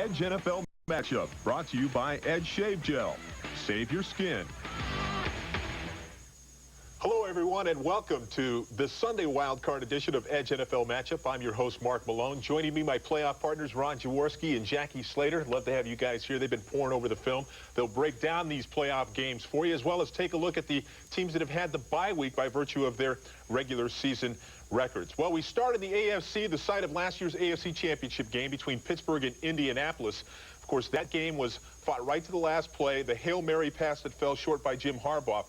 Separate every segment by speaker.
Speaker 1: Edge NFL matchup brought to you by Edge Shave Gel. Save your skin.
Speaker 2: Hello, everyone, and welcome to the Sunday Wildcard edition of Edge NFL Matchup. I'm your host, Mark Malone. Joining me, my playoff partners, Ron Jaworski and Jackie Slater. Love to have you guys here. They've been pouring over the film. They'll break down these playoff games for you, as well as take a look at the teams that have had the bye week by virtue of their regular season records. Well, we start in the AFC, the site of last year's AFC Championship game between Pittsburgh and Indianapolis. Of course, that game was fought right to the last play. The Hail Mary pass that fell short by Jim Harbaugh.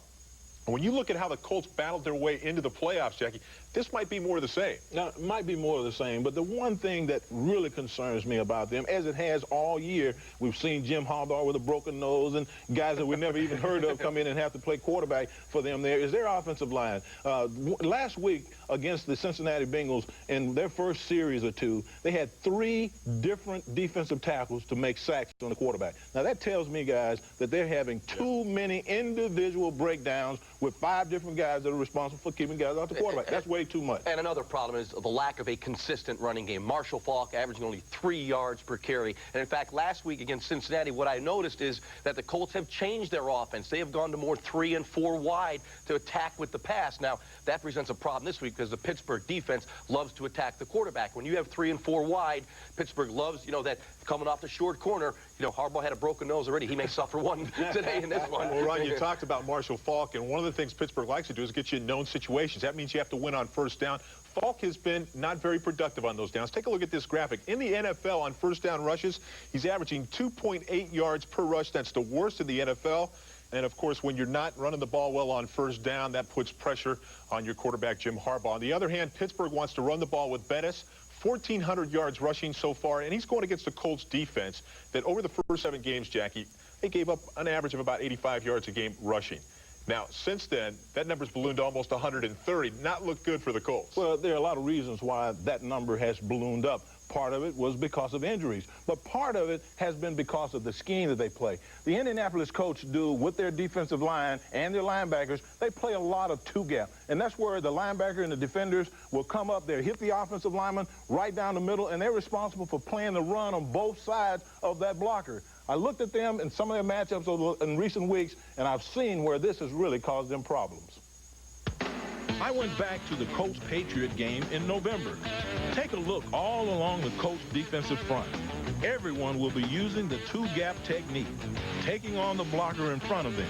Speaker 2: And when you look at how the Colts battled their way into the playoffs, Jackie, this might be more of the same.
Speaker 3: Now, it might be more of the same, but the one thing that really concerns me about them, as it has all year, we've seen Jim Harbaugh with a broken nose and guys that we never even heard of come in and have to play quarterback for them there, is their offensive line. Last week against the Cincinnati Bengals, in their first series or two, they had 3 different defensive tackles to make sacks on the quarterback. Now, that tells me, guys, that they're having too many individual breakdowns with 5 different guys that are responsible for keeping guys off the quarterback. That's way too much.
Speaker 4: And another problem is the lack of a consistent running game. Marshall Faulk averaging only 3 yards per carry. And in fact, last week against Cincinnati, what I noticed is that the Colts have changed their offense. They have gone to more 3 and 4 wide to attack with the pass. Now, that presents a problem this week because the Pittsburgh defense loves to attack the quarterback. When you have 3 and 4 wide, Pittsburgh loves, that coming off the short corner, Harbaugh had a broken nose already. He may suffer one today in this one.
Speaker 2: Well, Ron, you talked about Marshall Faulk, and one of the things Pittsburgh likes to do is get you in known situations. That means you have to win on first down. Faulk has been not very productive on those downs. Take a look at this graphic. In the NFL on first down rushes, he's averaging 2.8 yards per rush. That's the worst in the NFL. And, of course, when you're not running the ball well on first down, that puts pressure on your quarterback, Jim Harbaugh. On the other hand, Pittsburgh wants to run the ball with Bettis. 1,400 yards rushing so far, and he's going against the Colts defense that over the first 7 games, Jackie, they gave up an average of about 85 yards a game rushing. Now, since then, that number's ballooned to almost 130. Not look good for the Colts.
Speaker 3: Well, there are a lot of reasons why that number has ballooned up. Part of it was because of injuries, but part of it has been because of the scheme that they play. The Indianapolis Colts do with their defensive line and their linebackers, they play a lot of two-gap, and that's where the linebacker and the defenders will come up there, hit the offensive lineman right down the middle, and they're responsible for playing the run on both sides of that blocker. I looked at them in some of their matchups in recent weeks, and I've seen where this has really caused them problems.
Speaker 5: I went back to the Colts-Patriot game in November. Take a look all along the Colts defensive front. Everyone will be using the two-gap technique, taking on the blocker in front of them.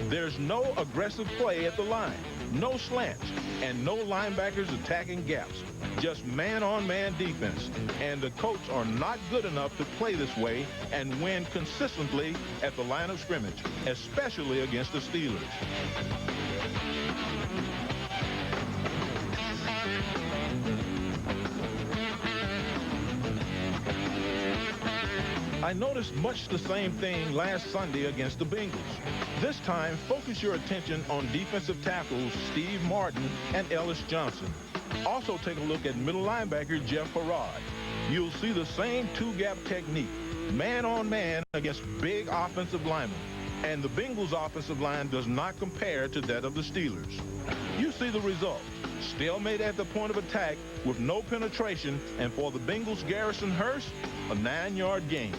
Speaker 5: There's no aggressive play at the line, no slants, and no linebackers attacking gaps. Just man-on-man defense. And the Colts are not good enough to play this way and win consistently at the line of scrimmage, especially against the Steelers. I noticed much the same thing last Sunday against the Bengals. This time, focus your attention on defensive tackles Steve Martin and Ellis Johnson. Also take a look at middle linebacker Jeff Harrod. You'll see the same two-gap technique, man-on-man against big offensive linemen. And the Bengals' offensive line does not compare to that of the Steelers. You see the result. Stalemate at the point of attack with no penetration, and for the Bengals' Garrison Hurst, a 9-yard gain.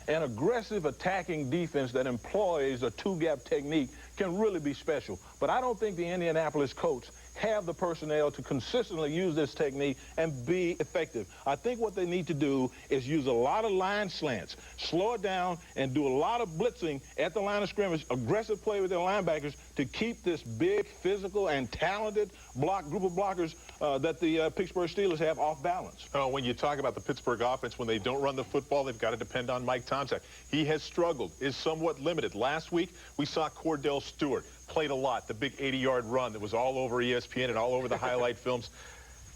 Speaker 3: An aggressive attacking defense that employs a two-gap technique can really be special. But I don't think the Indianapolis Colts have the personnel to consistently use this technique and be effective. I think what they need to do is use a lot of line slants, slow it down, and do a lot of blitzing at the line of scrimmage, aggressive play with their linebackers to keep this big, physical, and talented group of blockers that the Pittsburgh Steelers have off balance.
Speaker 2: When you talk about the Pittsburgh offense, when they don't run the football, they've got to depend on Mike Tomczak. He has struggled, is somewhat limited. Last week, we saw Cordell Stewart played a lot, the big 80-yard run that was all over ESPN and all over the highlight films.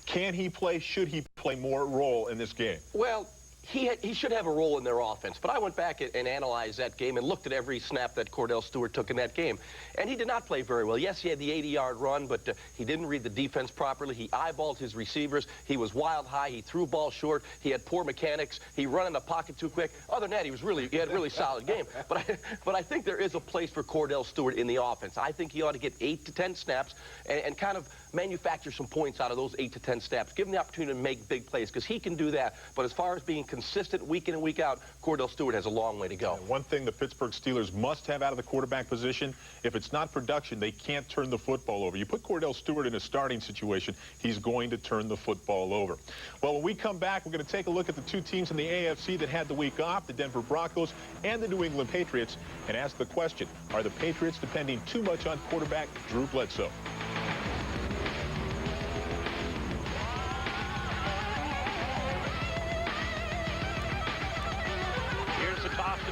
Speaker 2: Can he play? Should he play more role in this game?
Speaker 4: Well, He should have a role in their offense, but I went back and analyzed that game and looked at every snap that Cordell Stewart took in that game, and he did not play very well. Yes, he had the 80-yard run, but he didn't read the defense properly. He eyeballed his receivers. He was wild high. He threw balls short. He had poor mechanics. He ran in the pocket too quick. Other than that, he had a really solid game. But I think there is a place for Cordell Stewart in the offense. I think he ought to get 8 to 10 snaps and kind of manufacture some points out of those 8 to 10 snaps. Give him the opportunity to make big plays, because he can do that. But as far as being consistent week in and week out, Cordell Stewart has a long way to go.
Speaker 2: And one thing the Pittsburgh Steelers must have out of the quarterback position, if it's not production, they can't turn the football over. You put Cordell Stewart in a starting situation, he's going to turn the football over. Well, when we come back, we're going to take a look at the two teams in the AFC that had the week off, the Denver Broncos and the New England Patriots, and ask the question, are the Patriots depending too much on quarterback Drew Bledsoe?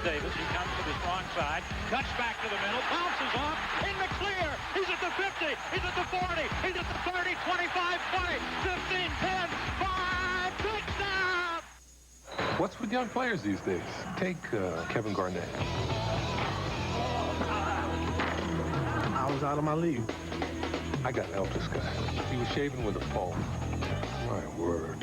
Speaker 6: Davis, he comes to the strong side, cuts back to the middle, bounces off, in the clear. He's at the 50, he's at the 40, he's at the 30, 25, 20, 15, 10, 5, touchdown!
Speaker 7: What's with young players these days? Take Kevin Garnett.
Speaker 8: I was out of my league.
Speaker 7: I got to help this guy. He was shaving with a phone. My word.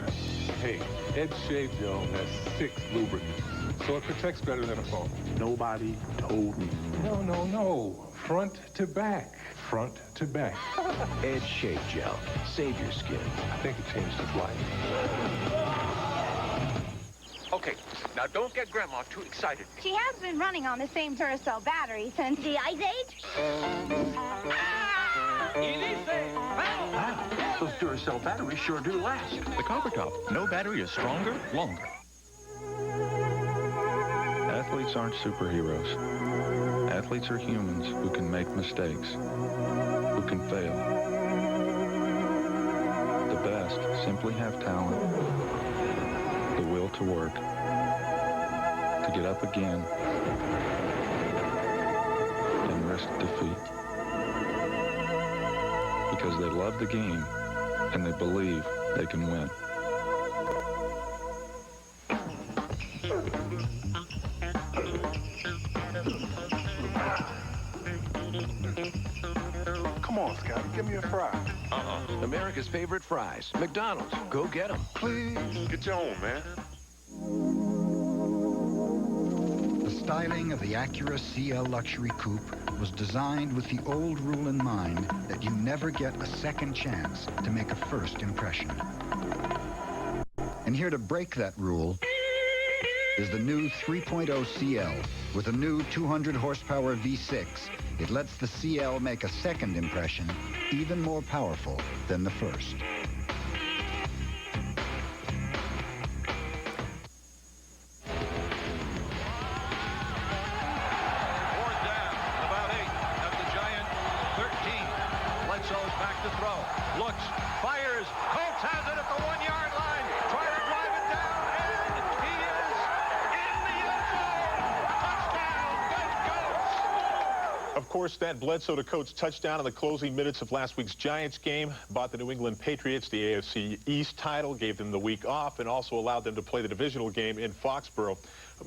Speaker 7: Hey, Ed Shave Gel has 6 lubricants, so it protects better than a phone.
Speaker 8: Nobody told me.
Speaker 7: No. Front to back. Front to back.
Speaker 9: Ed Shave Gel. Save your skin.
Speaker 7: I think it changed his life.
Speaker 10: Okay, now don't get Grandma too excited.
Speaker 11: She has been running on the same Duracell battery since the Ice Age.
Speaker 9: Wow, those Duracell batteries sure do last.
Speaker 12: The Copper Top. No battery is stronger, longer.
Speaker 13: Athletes aren't superheroes. Athletes are humans who can make mistakes, who can fail. The best simply have talent, the will to work, to get up again, and risk defeat. Because they love the game and they believe they can win.
Speaker 7: Come on, Scotty, give me a fry.
Speaker 9: America's favorite fries. McDonald's. Go get them.
Speaker 7: Please.
Speaker 2: Get your own, man.
Speaker 14: The styling of the Acura CL Luxury Coupe was designed with the old rule in mind that you never get a second chance to make a first impression. And here to break that rule is the new 3.0 CL with a new 200 horsepower V6. It lets the CL make a second impression even more powerful than the first.
Speaker 2: Of course, that Bledsoe to Coates touchdown in the closing minutes of last week's Giants game bought the New England Patriots the AFC East title, gave them the week off, and also allowed them to play the divisional game in Foxborough.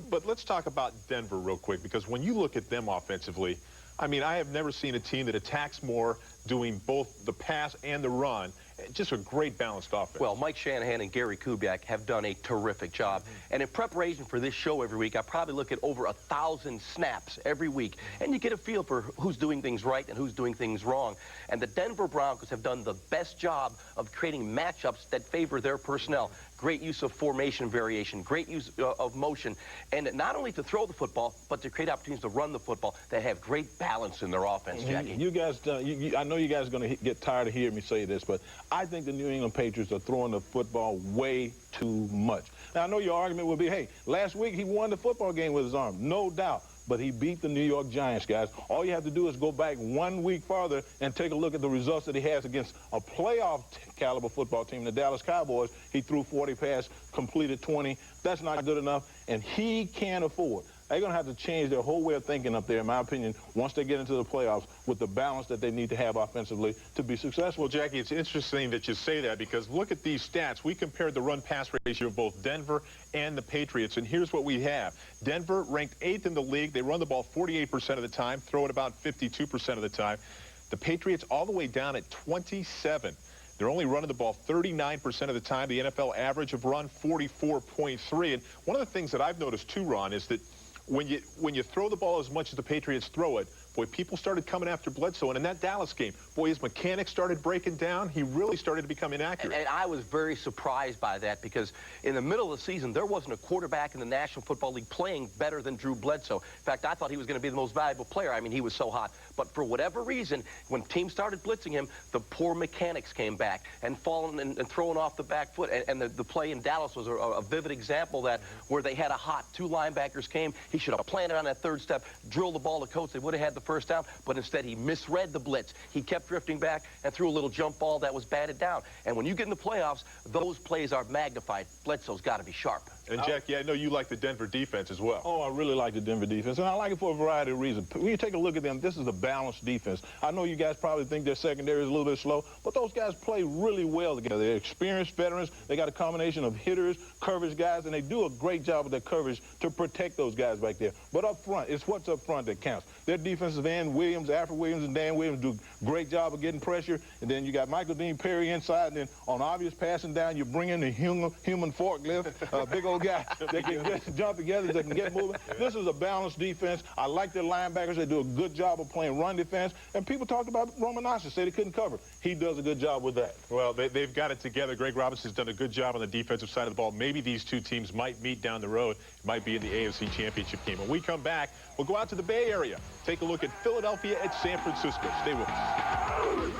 Speaker 2: But let's talk about Denver real quick, because when you look at them offensively, I mean, I have never seen a team that attacks more, doing both the pass and the run. Just a great balanced offense.
Speaker 4: Well, Mike Shanahan and Gary Kubiak have done a terrific job. And in preparation for this show every week, I probably look at over 1,000 snaps every week. And you get a feel for who's doing things right and who's doing things wrong. And the Denver Broncos have done the best job of creating matchups that favor their personnel. Great use of formation variation, great use of motion, and not only to throw the football, but to create opportunities to run the football that have great balance in their offense, Jackie.
Speaker 3: You guys, I know you guys are going to get tired of hearing me say this, but I think the New England Patriots are throwing the football way too much. Now, I know your argument will be, hey, last week he won the football game with his arm. No doubt. But he beat the New York Giants, guys. All you have to do is go back 1 week farther and take a look at the results that he has against a playoff caliber football team, the Dallas Cowboys. He threw 40 passes, completed 20. That's not good enough, and he can't afford they're going to have to change their whole way of thinking up there, in my opinion, once they get into the playoffs with the balance that they need to have offensively to be successful.
Speaker 2: Well, Jackie, it's interesting that you say that because look at these stats. We compared the run-pass ratio of both Denver and the Patriots, and here's what we have. Denver ranked 8th in the league. They run the ball 48% of the time, throw it about 52% of the time. The Patriots all the way down at 27. They're only running the ball 39% of the time. The NFL average of run 44.3. And one of the things that I've noticed too, Ron, is that when you throw the ball as much as the Patriots throw it, boy, people started coming after Bledsoe. And in that Dallas game, boy, his mechanics started breaking down. He really started to become inaccurate.
Speaker 4: And I was very surprised by that because in the middle of the season, there wasn't a quarterback in the National Football League playing better than Drew Bledsoe. In fact, I thought he was going to be the most valuable player. I mean, he was so hot. But for whatever reason, when teams started blitzing him, the poor mechanics came back and falling and throwing off the back foot. And the play in Dallas was a vivid example of that, where they had a hot two linebackers came. He should have planted on that third step, drilled the ball to Coates. They would have had the first down, but instead he misread the blitz. He kept drifting back and threw a little jump ball that was batted down. And when you get in the playoffs, those plays are magnified. Bledsoe's got to be sharp.
Speaker 2: And, Jackie, I know you like the Denver defense as well.
Speaker 3: Oh, I really like the Denver defense, and I like it for a variety of reasons. When you take a look at them, this is a balanced defense. I know you guys probably think their secondary is a little bit slow, but those guys play really well together. They're experienced veterans. They got a combination of hitters, coverage guys, and they do a great job with their coverage to protect those guys back there. But up front, it's what's up front that counts. Their defensive end, Williams, Alfred Williams, and Dan Williams do a great job of getting pressure, and then you got Michael Dean Perry inside, and then on obvious passing down, you bring in the human forklift, big old guy that can just jump together, that can get moving. This is a balanced defense. I like their linebackers. They do a good job of playing run defense. And people talked about Roman Nasa, say they couldn't cover. He does a good job with that.
Speaker 2: Well, they've got it together. Greg Robinson's done a good job on the defensive side of the ball. Maybe these two teams might meet down the road. It might be in the AFC Championship game. When we come back, we'll go out to the Bay Area, take a look at Philadelphia at San Francisco. Stay with us.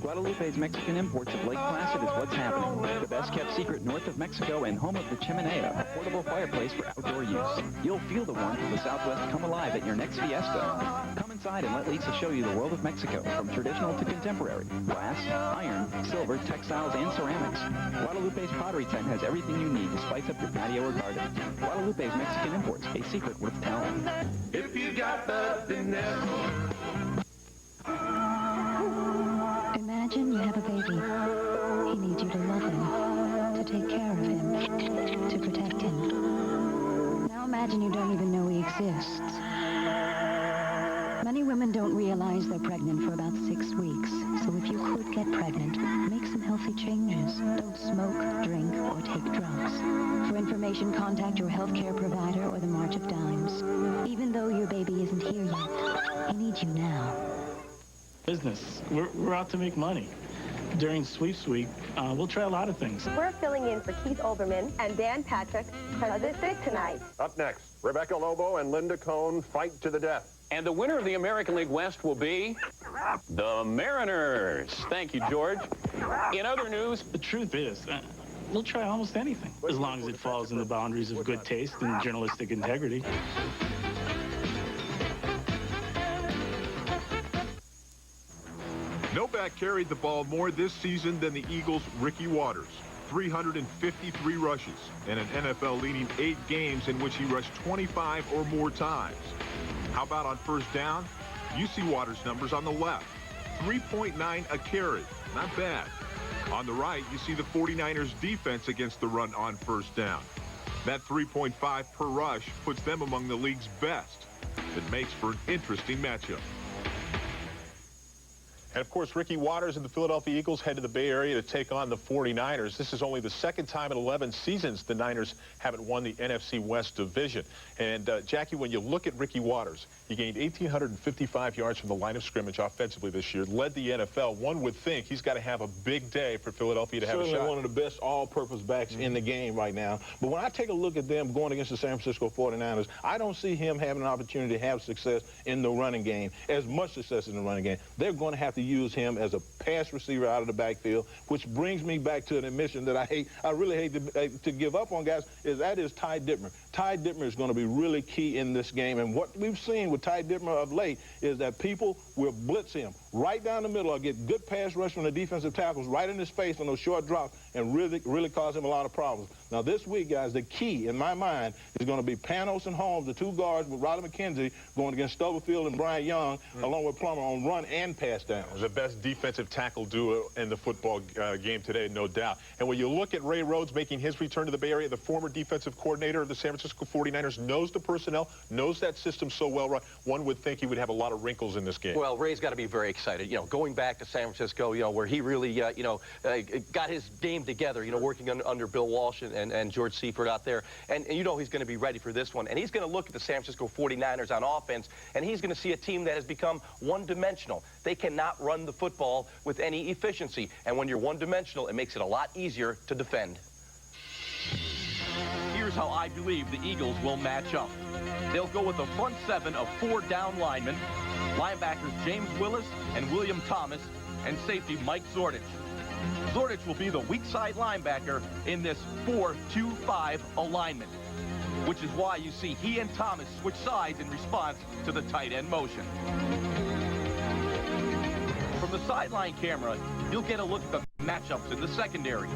Speaker 15: Guadalupe's Mexican Imports of Lake Placid is what's happening. The best-kept secret north of Mexico and home of the Chimenea, a portable fireplace for outdoor use. You'll feel the warmth of the Southwest come alive at your next fiesta. Come inside and let Lisa show you the world of Mexico, from traditional to contemporary. Glass, iron, silver, textiles, and ceramics. Guadalupe's Pottery Tent has everything you need to spice up your patio or garden. Guadalupe's Mexican Imports, a secret worth telling.
Speaker 16: If you got nothing else.
Speaker 17: Imagine you have a baby. He needs you to love him, to take care of him, to protect him. Now imagine you don't even know he exists. Many women don't realize they're pregnant for about 6 weeks. So if you could get pregnant, make some healthy changes. Don't smoke, drink, or take drugs. For information, contact your healthcare provider or the March of Dimes. Even though your baby isn't here yet, he needs you now.
Speaker 8: Business. We're out to make money. During Sweeps Week, we'll try a lot of things.
Speaker 18: We're filling in for Keith Olbermann and Dan Patrick because they're sick tonight.
Speaker 19: Up next, Rebecca Lobo and Linda Cohn fight to the death.
Speaker 20: And the winner of the American League West will be the Mariners. Thank you, George. In other news,
Speaker 8: the truth is, we'll try almost anything, as long as it falls in the boundaries of good taste and journalistic integrity.
Speaker 1: No back carried the ball more this season than the Eagles' Ricky Watters. 353 rushes and an NFL-leading 8 games in which he rushed 25 or more times. How about on first down? You see Watters' numbers on the left. 3.9 a carry. Not bad. On the right, you see the 49ers' defense against the run on first down. That 3.5 per rush puts them among the league's best. It makes for an interesting matchup.
Speaker 2: And, of course, Ricky Watters and the Philadelphia Eagles head to the Bay Area to take on the 49ers. This is only the second time in 11 seasons the Niners haven't won the NFC West division. And, Jackie, when you look at Ricky Watters, he gained 1,855 yards from the line of scrimmage offensively this year, led the NFL. One would think he's got to have a big day for Philadelphia to have a shot.
Speaker 3: One of the best all-purpose backs in the game right now. But when I take a look at them going against the San Francisco 49ers, I don't see him having an opportunity to have success in the running game, as much success in the running game. They're going to have to use him as a pass receiver out of the backfield, which brings me back to an admission that I really hate to give up on, guys, is Ty Dittmer. Ty Dittmer is going to be really key in this game, and what we've seen with Ty Dittmer of late is that people will blitz him right down the middle, or get good pass rush from the defensive tackles right in his face on those short drops and really cause him a lot of problems. Now, this week, guys, the key, in my mind, is going to be Panos and Holmes, the two guards with Riley McKenzie, going against Stubblefield and Brian Young, along with Plummer on run and pass down.
Speaker 2: The best defensive tackle duo in the football game today, no doubt. And when you look at Ray Rhodes making his return to the Bay Area, the former defensive coordinator of the San Francisco 49ers, knows the personnel, knows that system so well, one would think he would have a lot of wrinkles in this game.
Speaker 4: Well, Ray's got to be very excited. You know, going back to San Francisco, you know, where he really, got his game together, you know, working under Bill Walsh and George Seifert out there. And you know he's going to be ready for this one. And he's going to look at the San Francisco 49ers on offense, and he's going to see a team that has become one-dimensional. They cannot run the football with any efficiency. And when you're one-dimensional, it makes it a lot easier to defend.
Speaker 12: Here's how I believe the Eagles will match up. They'll go with a front seven of 4 down linemen, linebackers James Willis and William Thomas, and safety Mike Zordich. Zordich will be the weak side linebacker in this 4-2-5 alignment, which is why you see he and Thomas switch sides in response to the tight end motion. From the sideline camera, you'll get a look at the matchups in the secondary.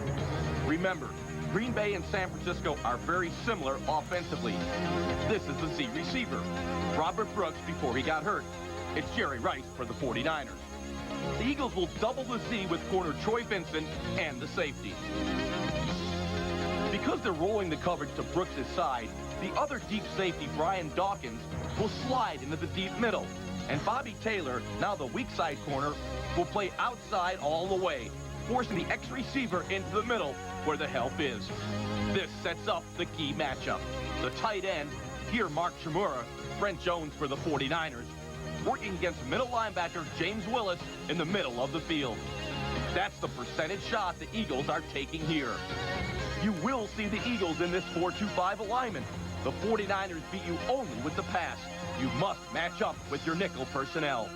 Speaker 12: Remember, Green Bay and San Francisco are very similar offensively. This is the Z receiver, Robert Brooks, before he got hurt. It's Jerry Rice for the 49ers. The Eagles will double the Z with corner Troy Vincent and the safety. Because they're rolling the coverage to Brooks' side, the other deep safety, Brian Dawkins, will slide into the deep middle. And Bobby Taylor, now the weak side corner, will play outside all the way, forcing the X-receiver into the middle where the help is. This sets up the key matchup. The tight end, here Mark Chmura, Brent Jones for the 49ers, working against middle linebacker James Willis in the middle of the field. That's the percentage shot the Eagles are taking here. You will see the Eagles in this 4-2-5 alignment. The 49ers beat you only with the pass. You must match up with your nickel personnel.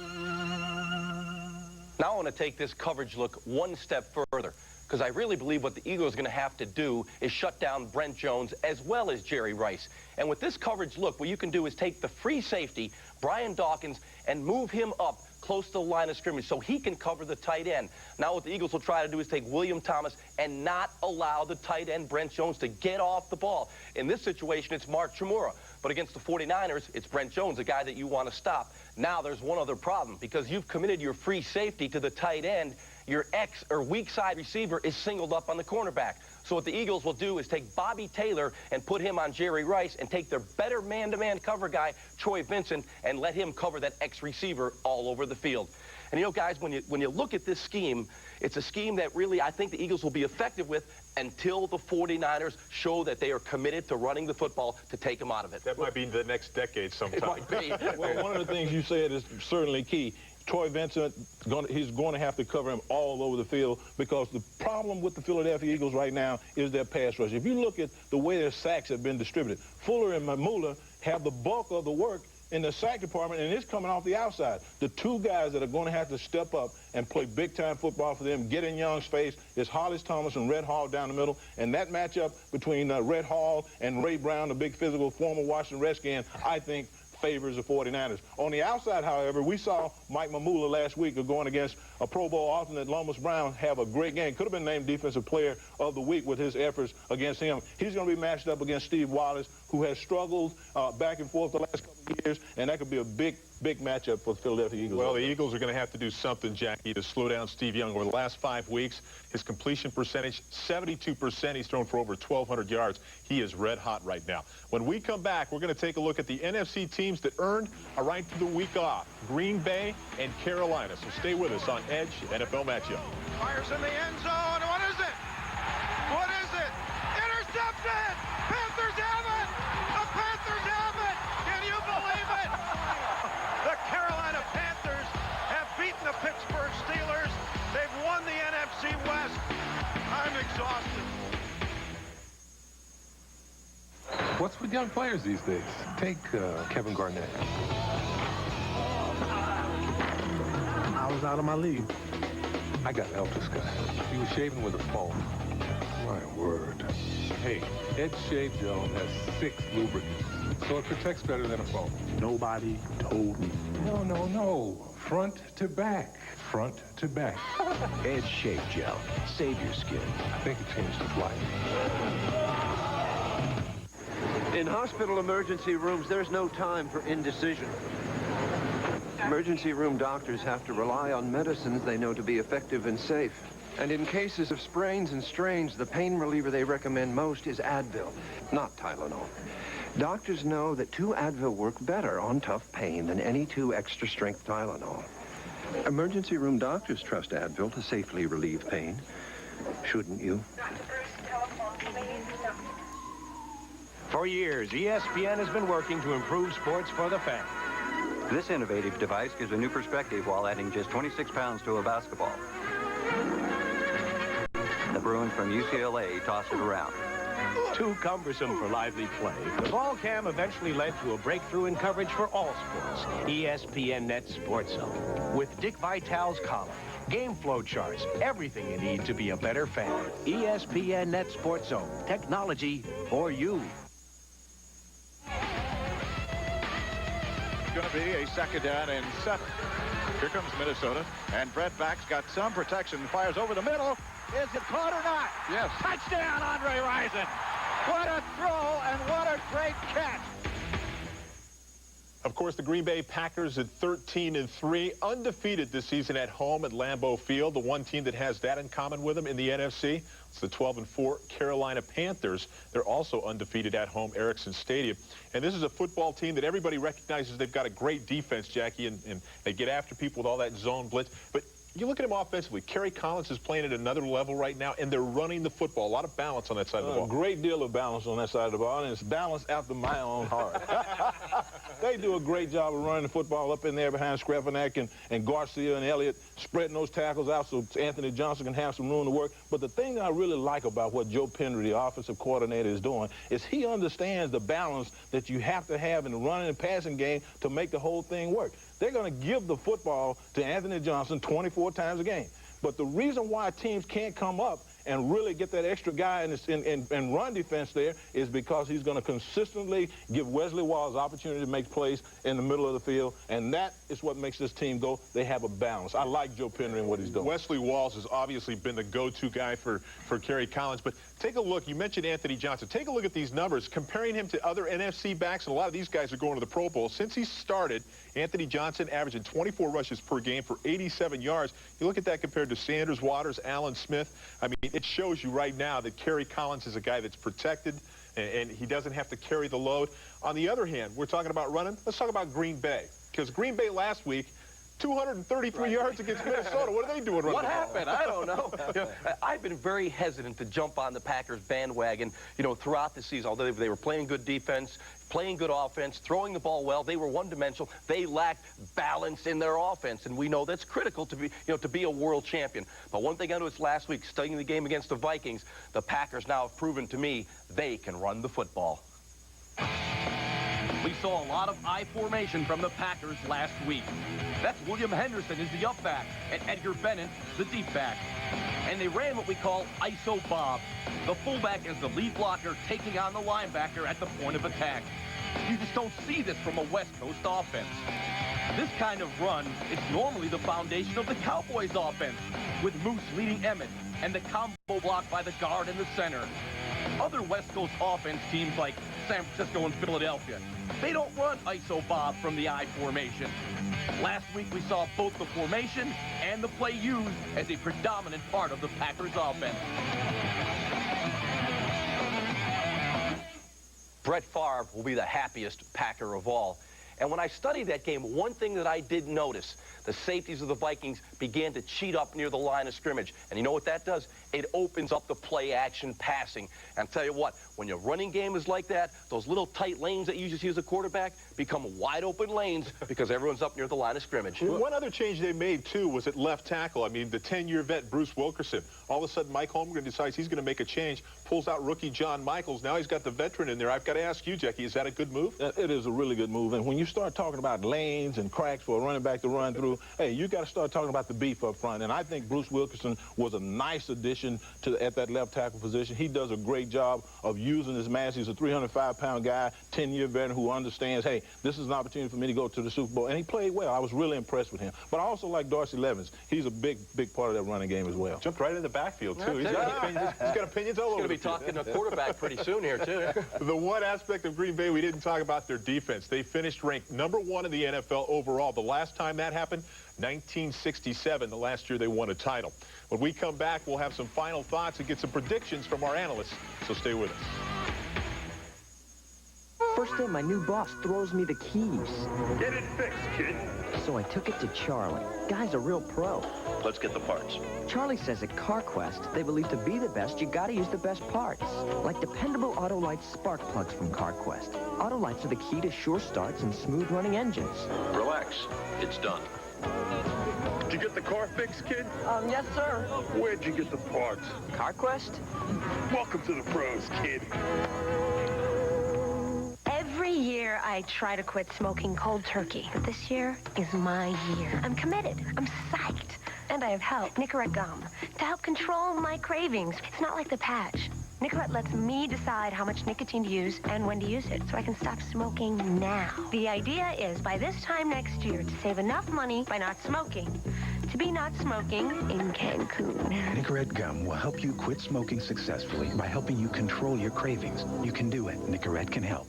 Speaker 4: Now I want to take this coverage look one step further, because I really believe what the Eagles are going to have to do is shut down Brent Jones as well as Jerry Rice. And with this coverage look, what you can do is take the free safety, Brian Dawkins, and move him up close to the line of scrimmage so he can cover the tight end. Now what the Eagles will try to do is take William Thomas and not allow the tight end, Brent Jones, to get off the ball. In this situation, it's Mark Chmura. But against the 49ers, it's Brent Jones, the guy that you want to stop. Now there's one other problem. Because you've committed your free safety to the tight end, your X or weak side receiver is singled up on the cornerback. So what the Eagles will do is take Bobby Taylor and put him on Jerry Rice and take their better man-to-man cover guy, Troy Vincent, and let him cover that X receiver all over the field. And you know, guys, when you look at this scheme, it's a scheme that really I think the Eagles will be effective with until the 49ers show that they are committed to running the football to take them out of it.
Speaker 2: That might be the next decade sometime.
Speaker 4: It might be.
Speaker 3: Well, one of the things you said is certainly key. Troy Vincent, he's going to have to cover him all over the field, because the problem with the Philadelphia Eagles right now is their pass rush. If you look at the way their sacks have been distributed, Fuller and Mamula have the bulk of the work in the sack department, and it's coming off the outside. The two guys that are going to have to step up and play big-time football for them, get in Young's face, is Hollis Thomas and Red Hall down the middle. And that matchup between Red Hall and Ray Brown, the big physical former Washington Redskin, I think favors the 49ers. On the outside, however, we saw Mike Mamula last week going against a Pro Bowl alternate, Lomas Brown, have a great game. Could have been named Defensive Player of the Week with his efforts against him. He's going to be matched up against Steve Wallace, who has struggled back and forth the last couple of years, and that could be a big matchup for the Philadelphia Eagles.
Speaker 2: Well, the Eagles are going to have to do something, Jackie, to slow down Steve Young. Over the last 5 weeks, his completion percentage, 72%. He's thrown for over 1,200 yards. He is red hot right now. When we come back, we're going to take a look at the NFC teams that earned a right to the week off, Green Bay and Carolina. So stay with us on Edge NFL Matchup.
Speaker 16: Fires in the end zone. What is it? What is it? Intercepted! Panthers have it! The Panthers have it! Can you believe it? The Carolina Panthers have beaten the Pittsburgh Steelers. They've won the NFC West. I'm exhausted.
Speaker 7: What's with young players these days? Take Kevin Garnett.
Speaker 21: I was out of my league.
Speaker 7: I got to help this guy. He was shaving with a phone. My word. Hey, Ed Shave Gel has 6 lubricants, so it protects better than a phone.
Speaker 21: Nobody told me.
Speaker 7: No. Front to back. Front to back.
Speaker 9: Edge Shave Gel. Save your skin.
Speaker 7: I think it changed his life.
Speaker 9: In hospital emergency rooms, there's no time for indecision. Emergency room doctors have to rely on medicines they know to be effective and safe. And in cases of sprains and strains, the pain reliever they recommend most is Advil, not Tylenol. Doctors know that 2 Advil work better on tough pain than any 2 extra-strength Tylenol. Emergency room doctors trust Advil to safely relieve pain. Shouldn't you?
Speaker 5: For years, ESPN has been working to improve sports for the fan.
Speaker 22: This innovative device gives a new perspective while adding just 26 pounds to a basketball. The Bruins from UCLA tossed it around.
Speaker 5: Too cumbersome for lively play, the ball cam eventually led to a breakthrough in coverage for all sports. ESPN Net Sports Zone. With Dick Vitale's column, game flow charts, everything you need to be a better fan. ESPN Net Sports Zone. Technology for you.
Speaker 23: Going to be a 2nd down and 7. Here comes Minnesota, and Brett Back's got some protection, fires over the middle. Is it caught or not?
Speaker 6: Yes.
Speaker 23: Touchdown, Andre Rison. What a throw and what a great catch.
Speaker 2: Of course, the Green Bay Packers at 13-3, undefeated this season at home at Lambeau Field. The one team that has that in common with them in the NFC, it's the 12-4 Carolina Panthers. They're also undefeated at home, Ericsson Stadium. And this is a football team that everybody recognizes they've got a great defense, Jackie, and they get after people with all that zone blitz. But you look at him offensively. Kerry Collins is playing at another level right now, and they're running the football. A lot of balance on that side of the ball.
Speaker 3: A great deal of balance on that side of the ball, and it's balance after my own heart. They do a great job of running the football up in there behind Skrepinac and Garcia and Elliott, spreading those tackles out so Anthony Johnson can have some room to work. But the thing that I really like about what Joe Pendry, the offensive coordinator, is doing is he understands the balance that you have to have in the running and passing game to make the whole thing work. They're going to give the football to Anthony Johnson 24 times a game. But the reason why teams can't come up and really get that extra guy in run defense there is because he's going to consistently give Wesley Walls opportunity to make plays in the middle of the field, and that is what makes this team go. They have a balance. I like Joe Pendry and what he's doing.
Speaker 2: Wesley Walls has obviously been the go-to guy for Kerry Collins, but take a look. You mentioned Anthony Johnson. Take a look at these numbers, comparing him to other NFC backs, and a lot of these guys are going to the Pro Bowl. Since he started, Anthony Johnson averaging 24 rushes per game for 87 yards. You look at that compared to Sanders, Waters, Allen Smith. I mean, it shows you right now that Kerry Collins is a guy that's protected, and he doesn't have to carry the load. On the other hand, we're talking about running. Let's talk about Green Bay, because Green Bay last week, 233 yards against Minnesota. What are they doing running
Speaker 4: What
Speaker 2: the ball?
Speaker 4: happened? I don't know. I've been very hesitant to jump on the Packers bandwagon, throughout the season. Although they were playing good defense, playing good offense, throwing the ball well, they were one-dimensional. They lacked balance in their offense, and we know that's critical to be a world champion. But one thing I noticed last week, studying the game against the Vikings, the Packers now have proven to me they can run the football.
Speaker 12: We saw a lot of I formation from the Packers last week. That's William Henderson is the up back, and Edgar Bennett the deep back. And they ran what we call ISO Bob. The fullback is the lead blocker taking on the linebacker at the point of attack. You just don't see this from a West Coast offense. This kind of run is normally the foundation of the Cowboys offense, with Moose leading Emmett and the combo block by the guard in the center. Other West Coast offense teams like San Francisco and Philadelphia, they don't run ISO Bob from the I formation. Last week we saw both the formation and the play used as a predominant part of the Packers offense.
Speaker 4: Brett Favre will be the happiest Packer of all. And when I studied that game, one thing that I did notice, the safeties of the Vikings began to cheat up near the line of scrimmage. And you know what that does? It opens up the play-action passing. And I'll tell you what, when your running game is like that, those little tight lanes that you just use as a quarterback become wide-open lanes because everyone's up near the line of scrimmage.
Speaker 2: One other change they made, too, was at left tackle. I mean, the 10-year vet, Bruce Wilkerson. All of a sudden, Mike Holmgren decides he's going to make a change, pulls out rookie John Michaels. Now he's got the veteran in there. I've got to ask you, Jackie, is that a good move?
Speaker 3: It is a really good move. And when you start talking about lanes and cracks for a running back to run through, hey, you got to start talking about the beef up front. And I think Bruce Wilkerson was a nice addition at that left tackle position. He does a great job of using his mass. He's a 305-pound guy, 10-year veteran who understands, hey, this is an opportunity for me to go to the Super Bowl. And he played well. I was really impressed with him. But I also like Dorsey Levens. He's a big part of that running game as well.
Speaker 2: Jumped right in the backfield, too. He's got opinions all over.
Speaker 4: He's going to be talking to quarterback pretty soon here, too.
Speaker 2: The one aspect of Green Bay we didn't talk about, their defense. They finished ranked #1 in the NFL overall. The last time that happened, 1967, the last year they won a title. When we come back, we'll have some final thoughts and get some predictions from our analysts, so stay with us.
Speaker 10: First day, my new boss throws me the keys.
Speaker 11: Get it fixed, kid.
Speaker 10: So I took it to Charlie. Guy's a real pro.
Speaker 11: Let's get the parts.
Speaker 10: Charlie says at CarQuest, they believe to be the best, you gotta use the best parts. Like dependable Autolite spark plugs from CarQuest. Autolites are the key to sure starts and smooth running engines.
Speaker 11: Relax. It's done. Did you get the car fixed, kid?
Speaker 10: Yes, sir.
Speaker 11: Where'd you get the parts?
Speaker 10: CarQuest?
Speaker 11: Welcome to the pros, kid.
Speaker 18: Every year I try to quit smoking cold turkey, but this year is my year. I'm committed. I'm psyched. And I have help, Nicorette gum, to help control my cravings. It's not like the patch. Nicorette lets me decide how much nicotine to use and when to use it, so I can stop smoking now. The idea is, by this time next year, to save enough money by not smoking, to be not smoking in Cancun.
Speaker 13: Nicorette gum will help you quit smoking successfully by helping you control your cravings. You can do it. Nicorette can help.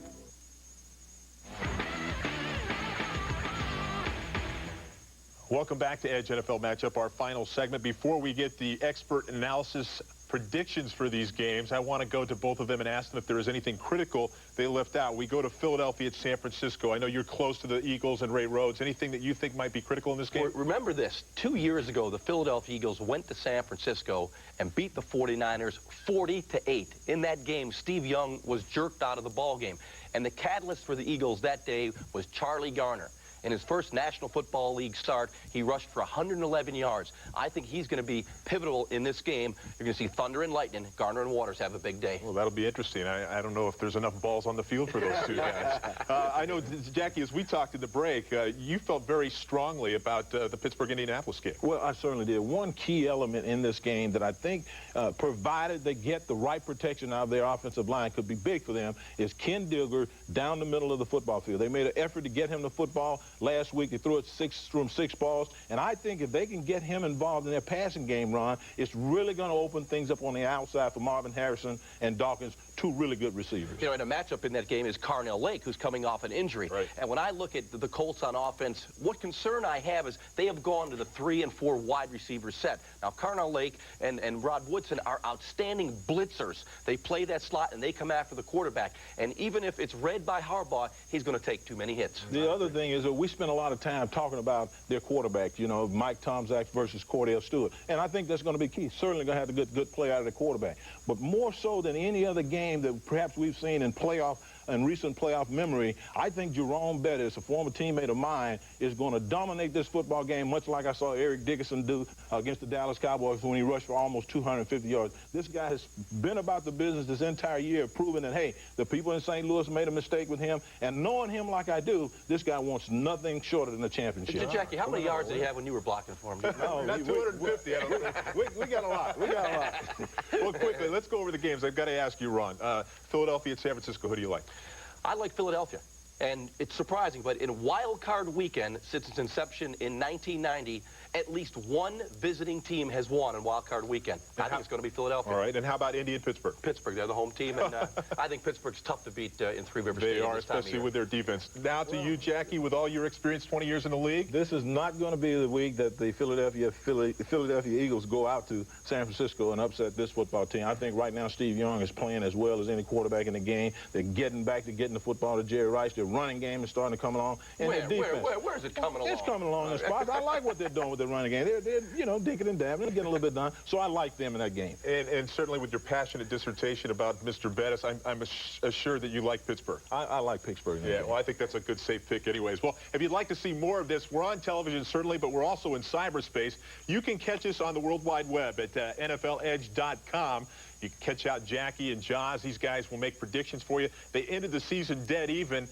Speaker 2: Welcome back to Edge NFL Matchup, our final segment. Before we get the expert analysis predictions for these games, I want to go to both of them and ask them if there is anything critical they left out. We go to Philadelphia at San Francisco. I know you're close to the Eagles and Ray Rhodes. Anything that you think might be critical in this game?
Speaker 4: Remember this. 2 years ago, the Philadelphia Eagles went to San Francisco and beat the 49ers 40-8. In that game, Steve Young was jerked out of the ball game. And the catalyst for the Eagles that day was Charlie Garner. In his first National Football League start, he rushed for 111 yards. I think he's going to be pivotal in this game. You're going to see thunder and lightning. Garner and Waters have a big day.
Speaker 2: Well, that'll be interesting. I don't know if there's enough balls on the field for those two guys. I know, Jackie, as we talked in the break, you felt very strongly about the Pittsburgh-Indianapolis game.
Speaker 3: Well, I certainly did. One key element in this game that I think, provided they get the right protection out of their offensive line, could be big for them, is Ken Digger down the middle of the football field. They made an effort to get him the football. Last week, they threw him 6 balls. And I think if they can get him involved in their passing game, Ron, it's really going to open things up on the outside for Marvin Harrison and Dawkins, two really good receivers.
Speaker 4: You know, and a matchup in that game is Carnell Lake, who's coming off an injury.
Speaker 2: Right.
Speaker 4: And when I look at the Colts on offense, what concern I have is they have gone to the 3 and 4 wide receiver set. Now, Carnell Lake and Rod Woodson are outstanding blitzers. They play that slot, and they come after the quarterback. And even if it's read by Harbaugh, he's going to take too many hits.
Speaker 3: The other thing is that we spend a lot of time talking about their quarterback, you know, Mike Tomczak versus Cordell Stewart. And I think that's going to be key. Certainly going to have a good play out of the quarterback. But more so than any other game that perhaps we've seen in recent playoff memory, I think Jerome Bettis, a former teammate of mine, is going to dominate this football game, much like I saw Eric Dickerson do against the Dallas Cowboys when he rushed for almost 250 yards. This guy has been about the business this entire year, proving that, hey, the people in St. Louis made a mistake with him, and knowing him like I do, this guy wants nothing shorter than a championship.
Speaker 4: Jackie, how many yards did he have when you were blocking for him?
Speaker 2: No, not 250.
Speaker 3: We got a lot. We got a lot.
Speaker 2: Well, quickly, let's go over the games. I've got to ask you, Ron. Philadelphia at San Francisco, who do you like?
Speaker 4: I like Philadelphia. And it's surprising, but in Wildcard weekend, since its inception in 1990, at least one visiting team has won in Wildcard weekend. I think it's going to be Philadelphia.
Speaker 2: All right, and how about Indy and Pittsburgh?
Speaker 4: Pittsburgh, they're the home team, and I think Pittsburgh's tough to beat in Three Rivers
Speaker 2: They
Speaker 4: Stadium
Speaker 2: are,
Speaker 4: this time of
Speaker 2: especially
Speaker 4: year.
Speaker 2: with their defense. Now to you, Jackie, with all your experience, 20 years in the league.
Speaker 3: This is not going to be the week that the Philadelphia Eagles go out to San Francisco and upset this football team. I think right now Steve Young is playing as well as any quarterback in the game. They're getting back to getting the football to Jerry Rice. Their running game is starting to come along. And
Speaker 4: Where's it coming along?
Speaker 3: It's coming along in spots. I like what they're doing with their running game. They're you know, dinking and dabbing and getting a little bit done. So I like them in that game.
Speaker 2: And certainly with your passionate dissertation about Mr. Bettis, I'm assured that you like Pittsburgh.
Speaker 3: I like Pittsburgh.
Speaker 2: Yeah, well, I think that's a good, safe pick anyways. Well, if you'd like to see more of this, we're on television, certainly, but we're also in cyberspace. You can catch us on the World Wide Web at NFLEdge.com. You can catch out Jackie and Jaws. These guys will make predictions for you. They ended the season dead even.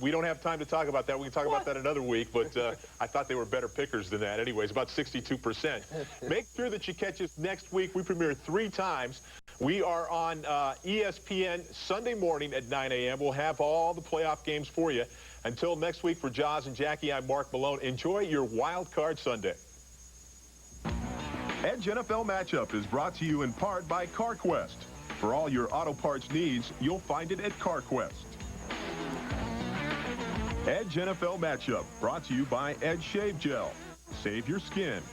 Speaker 2: We don't have time to talk about that. We can talk about that another week, but I thought they were better pickers than that. Anyways, about 62%. Make sure that you catch us next week. We premiere 3 times. We are on ESPN Sunday morning at 9 a.m. We'll have all the playoff games for you. Until next week, for Jaws and Jackie, I'm Mark Malone. Enjoy your Wild Card Sunday.
Speaker 1: Edge NFL Matchup is brought to you in part by CarQuest. For all your auto parts needs, you'll find it at CarQuest. Edge NFL Matchup brought to you by Edge Shave Gel. Save your skin.